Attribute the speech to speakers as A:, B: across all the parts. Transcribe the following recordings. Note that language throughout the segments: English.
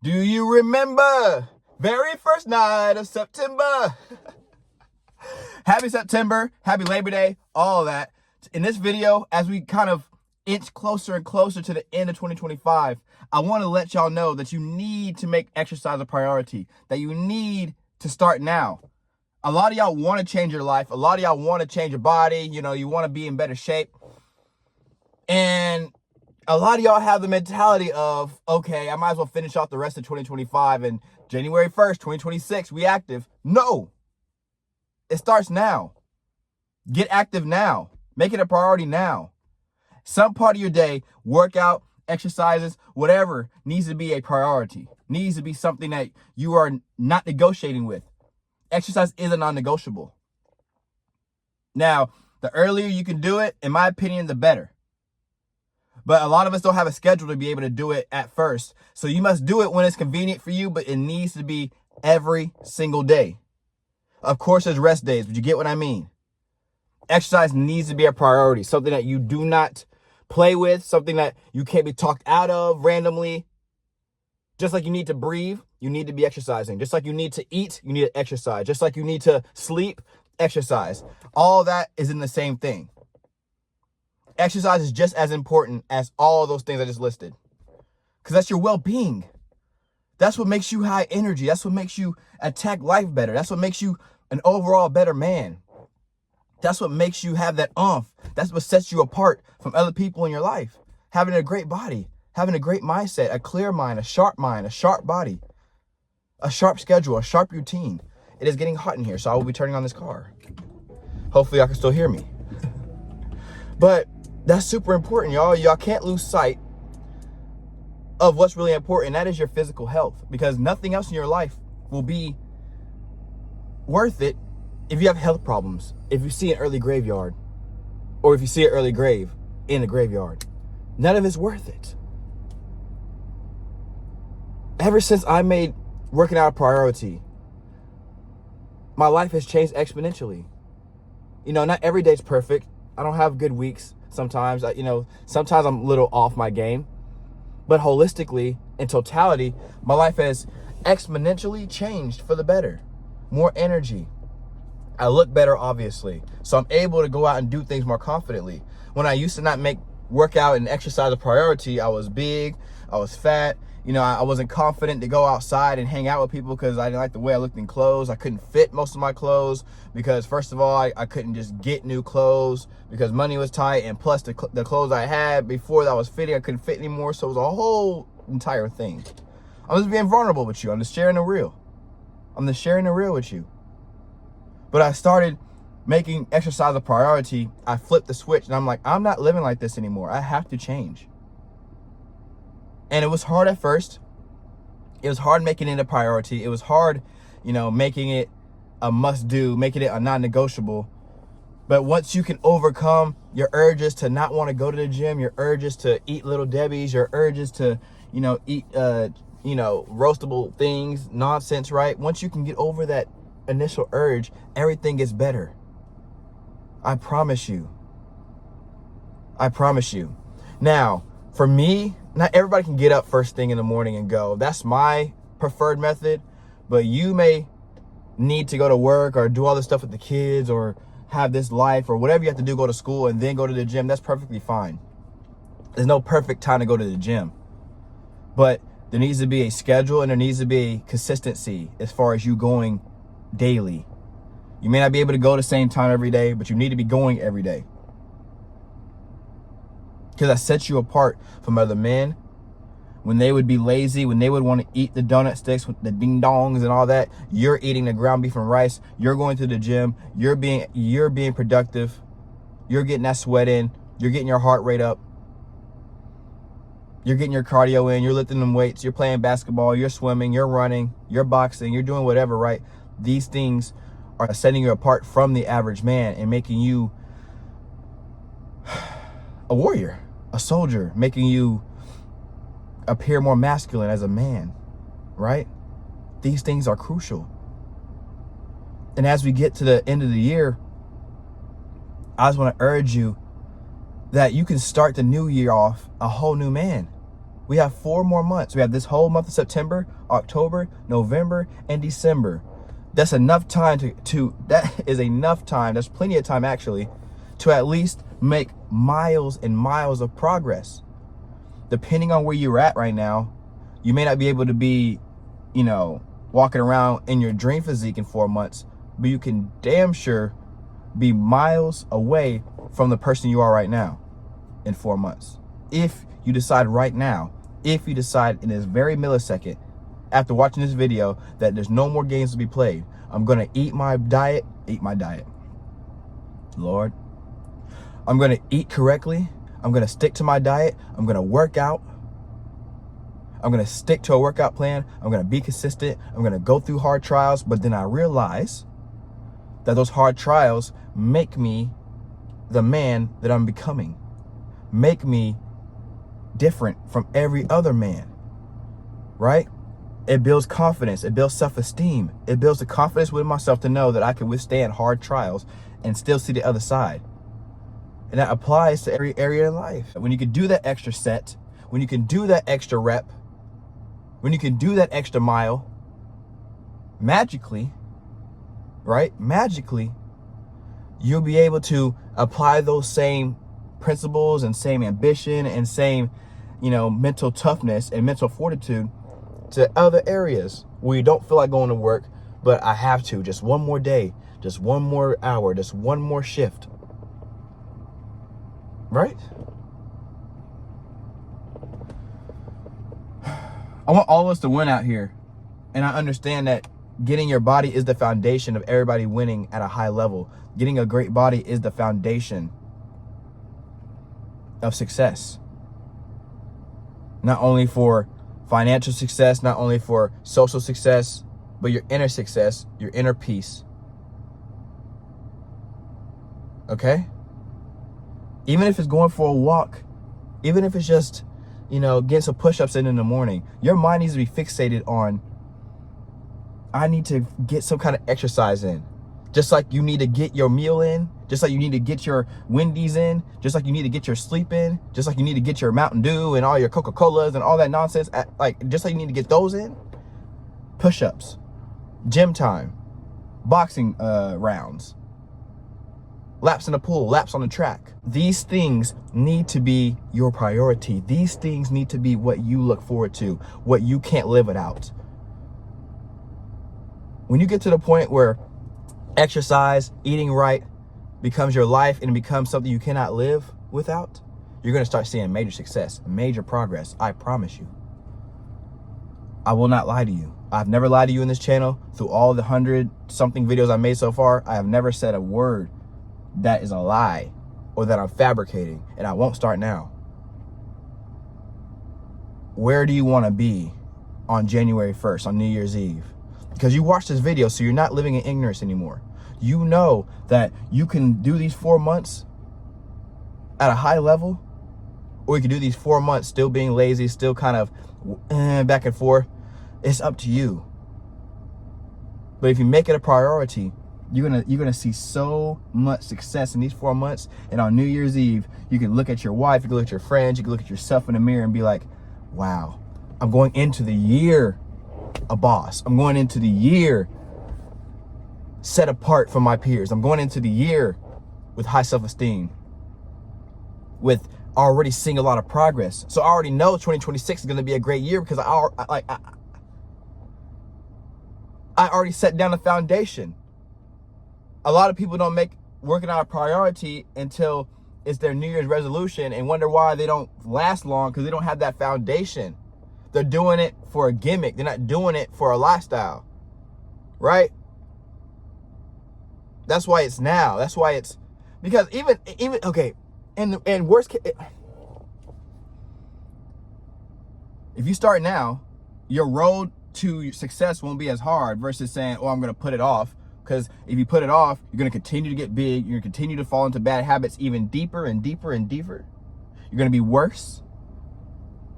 A: Do you remember very first night of September? Happy September, happy Labor Day, all of that. In this video, as we kind of inch closer and closer to the end of 2025, I want to let y'all know that you need to make exercise a priority, that you need to start now. A lot of y'all want to change your life. A lot of y'all want to change your body. You know, you want to be in better shape. And a lot of y'all have the mentality of, okay, I might as well finish off the rest of 2025 and January 1st, 2026, we active. No, it starts now. Get active now. Make it a priority now. Some part of your day, workout, exercises, whatever, needs to be a priority. Needs to be something that you are not negotiating with. Exercise is a non-negotiable. Now, the earlier you can do it, in my opinion, the better. But a lot of us don't have a schedule to be able to do it at first. So you must do it when it's convenient for you, but it needs to be every single day. Of course, there's rest days, but you get what I mean. Exercise needs to be a priority, something that you do not play with, something that you can't be talked out of randomly. Just like you need to breathe, you need to be exercising. Just like you need to eat, you need to exercise. Just like you need to sleep, exercise. All that is in the same thing. Exercise is just as important as all those things I just listed. Because that's your well-being. That's what makes you high energy. That's what makes you attack life better. That's what makes you an overall better man. That's what makes you have that oomph. That's what sets you apart from other people in your life. Having a great body, having a great mindset, a clear mind, a sharp body, a sharp schedule, a sharp routine. It is getting hot in here, so I will be turning on this car. Hopefully y'all can still hear me. But that's super important, y'all. Y'all can't lose sight of what's really important. That is your physical health, because nothing else in your life will be worth it if you have health problems. If you see an early graveyard, or if you see an early grave in a graveyard, none of it's worth it. Ever since I made working out a priority, my life has changed exponentially. You know, not every day's perfect. I don't have good weeks. Sometimes, sometimes I'm a little off my game. But holistically, in totality, my life has exponentially changed for the better. More energy. I look better, obviously. So I'm able to go out and do things more confidently. When I used to not make workout and exercise a priority, I was big, I was fat. I wasn't confident to go outside and hang out with people because I didn't like the way I looked in clothes. I couldn't fit most of my clothes because, first of all, I couldn't just get new clothes because money was tight. And plus, the clothes I had before that was fitting, I couldn't fit anymore. So it was a whole entire thing. I'm just being vulnerable with you. I'm just sharing the real. I'm just sharing the real with you. But I started making exercise a priority. I flipped the switch and I'm like, I'm not living like this anymore. I have to change. And it was hard at first. It was hard making it a priority. It was hard, making it a must-do, making it a non-negotiable. But once you can overcome your urges to not want to go to the gym, your urges to eat Little Debbie's, your urges to, eat, roastable things, nonsense, right? Once you can get over that initial urge, everything gets better. I promise you. I promise you. Now, for me, not everybody can get up first thing in the morning and go. That's my preferred method. But you may need to go to work or do all this stuff with the kids or have this life or whatever you have to do, go to school and then go to the gym. That's perfectly fine. There's no perfect time to go to the gym. But there needs to be a schedule and there needs to be consistency as far as you going daily. You may not be able to go the same time every day, but you need to be going every day. Because that sets you apart from other men. When they would be lazy, when they would want to eat the donut sticks with the ding dongs and all that, you're eating the ground beef and rice. You're going to the gym. You're being productive. You're getting that sweat in. You're getting your heart rate up. You're getting your cardio in. You're lifting them weights. You're playing basketball. You're swimming. You're running. You're boxing. You're doing whatever, right? These things are setting you apart from the average man and making you a warrior, a soldier, making you appear more masculine as a man, right? These things are crucial. And as we get to the end of the year, I just want to urge you that you can start the new year off a whole new man. We have 4 more months. We have this whole month of September, October, November, and December. That's enough time that is enough time. That's plenty of time actually to at least make miles and miles of progress. Depending on where you're at right now, you may not be able to be, you know, walking around in your dream physique in 4 months, but you can damn sure be miles away from the person you are right now in 4 months. If you decide right now, if you decide in this very millisecond, after watching this video, that there's no more games to be played, I'm gonna eat my diet, Lord. I'm gonna eat correctly. I'm gonna stick to my diet. I'm gonna work out. I'm gonna stick to a workout plan. I'm gonna be consistent. I'm gonna go through hard trials, but then I realize that those hard trials make me the man that I'm becoming, make me different from every other man, right? It builds confidence. It builds self-esteem. It builds the confidence within myself to know that I can withstand hard trials and still see the other side. And that applies to every area in life. When you can do that extra set, when you can do that extra rep, when you can do that extra mile, magically, right? Magically, you'll be able to apply those same principles and same ambition and same, you know, mental toughness and mental fortitude to other areas where you don't feel like going to work, but I have to, just one more day, just one more hour, just one more shift, right? I want all of us to win out here. And I understand that getting your body is the foundation of everybody winning at a high level. Getting a great body is the foundation of success. Not only for financial success, not only for social success, but your inner success, your inner peace. Okay? Even if it's going for a walk, even if it's just, you know, getting some push-ups in the morning, your mind needs to be fixated on, I need to get some kind of exercise in. Just like you need to get your meal in, just like you need to get your Wendy's in, just like you need to get your sleep in, just like you need to get your Mountain Dew and all your Coca-Colas and all that nonsense, just like you need to get those in. Push-ups, gym time, boxing rounds, laps in the pool, laps on the track. These things need to be your priority. These things need to be what you look forward to, what you can't live without. When you get to the point where exercise, eating right becomes your life and it becomes something you cannot live without, you're going to start seeing major success, major progress. I promise you. I will not lie to you. I've never lied to you in this channel. Through all the 100-something videos I made so far, I have never said a word that is a lie or that I'm fabricating, and I won't start now. Where do you want to be on January 1st, on New Year's Eve? Because you watched this video, so you're not living in ignorance anymore. You know that you can do these 4 months at a high level, or you can do these 4 months still being lazy, still kind of back and forth. It's up to you. But if you make it a priority, you're gonna see so much success in these 4 months. And on New Year's Eve, you can look at your wife, you can look at your friends, you can look at yourself in the mirror and be like, wow, I'm going into the year a boss. I'm going into the year set apart from my peers. I'm going into the year with high self-esteem, with already seeing a lot of progress. So I already know 2026 is going to be a great year because I already set down the foundation. A lot of people don't make working out a priority until it's their New Year's resolution and wonder why they don't last long, because they don't have that foundation. They're doing it for a gimmick. They're not doing it for a lifestyle, right? That's why it's now. That's why it's, because even okay, and worst case, if you start now, your road to success won't be as hard versus saying, oh, I'm going to put it off. Because if you put it off, you're going to continue to get big. You're going to continue to fall into bad habits even deeper and deeper and deeper. You're going to be worse.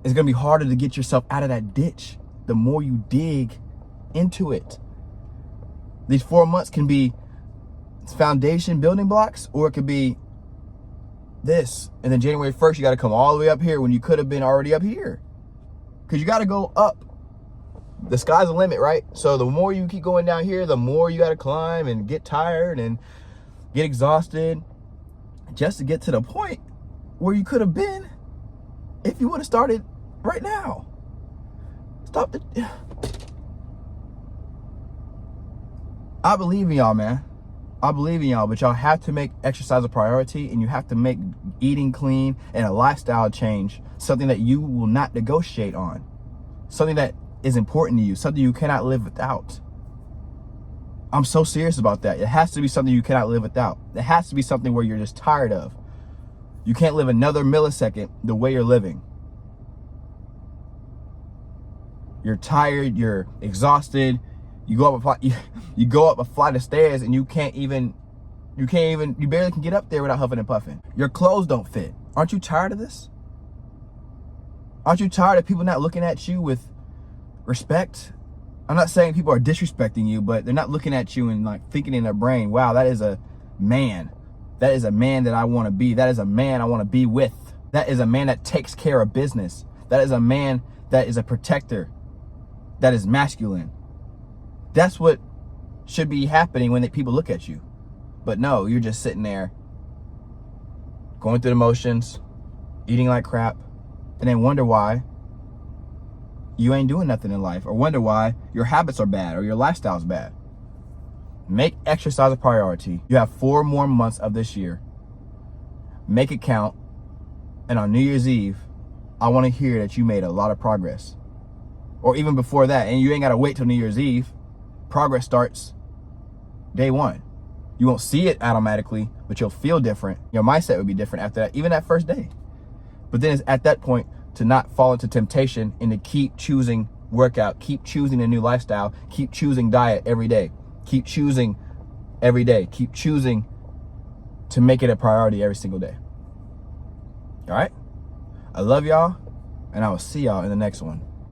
A: It's going to be harder to get yourself out of that ditch the more you dig into it. These 4 months can be foundation building blocks, or it could be this. And then January 1st, you got to come all the way up here when you could have been already up here. because you got to go up. The sky's the limit, right? So the more you keep going down here, the more you got to climb and get tired and get exhausted just to get to the point where you could have been if you would have started right now. Stop the... I believe in y'all, man. I believe in y'all, but y'all have to make exercise a priority, and you have to make eating clean and a lifestyle change something that you will not negotiate on. Something that is important to you, something you cannot live without. I'm so serious about that. It has to be something you cannot live without. It has to be something where you're just tired of. You can't live another millisecond the way you're living. You're tired, you're exhausted. You go up a flight of stairs and you barely can get up there without huffing and puffing. Your clothes don't fit. Aren't you tired of this? Aren't you tired of people not looking at you with respect? I'm not saying people are disrespecting you, but they're not looking at you and like thinking in their brain, wow, that is a man. That is a man that I want to be. That is a man I want to be with. That is a man that takes care of business. That is a man that is a protector. That is masculine. That's what should be happening when people look at you. But no, you're just sitting there going through the motions, eating like crap, and then wonder why you ain't doing nothing in life, or wonder why your habits are bad or your lifestyle's bad. Make exercise a priority. You have 4 more months of this year. Make it count. And on New Year's Eve, I want to hear that you made a lot of progress. Or even before that, and you ain't got to wait till New Year's Eve. Progress starts day 1. You won't see it automatically, but you'll feel different. Your mindset would be different after that, even that first day. But then it's at that point to not fall into temptation and to keep choosing workout, keep choosing a new lifestyle, keep choosing diet every day, keep choosing every day, keep choosing to make it a priority every single day. All right? I love y'all, and I will see y'all in the next one.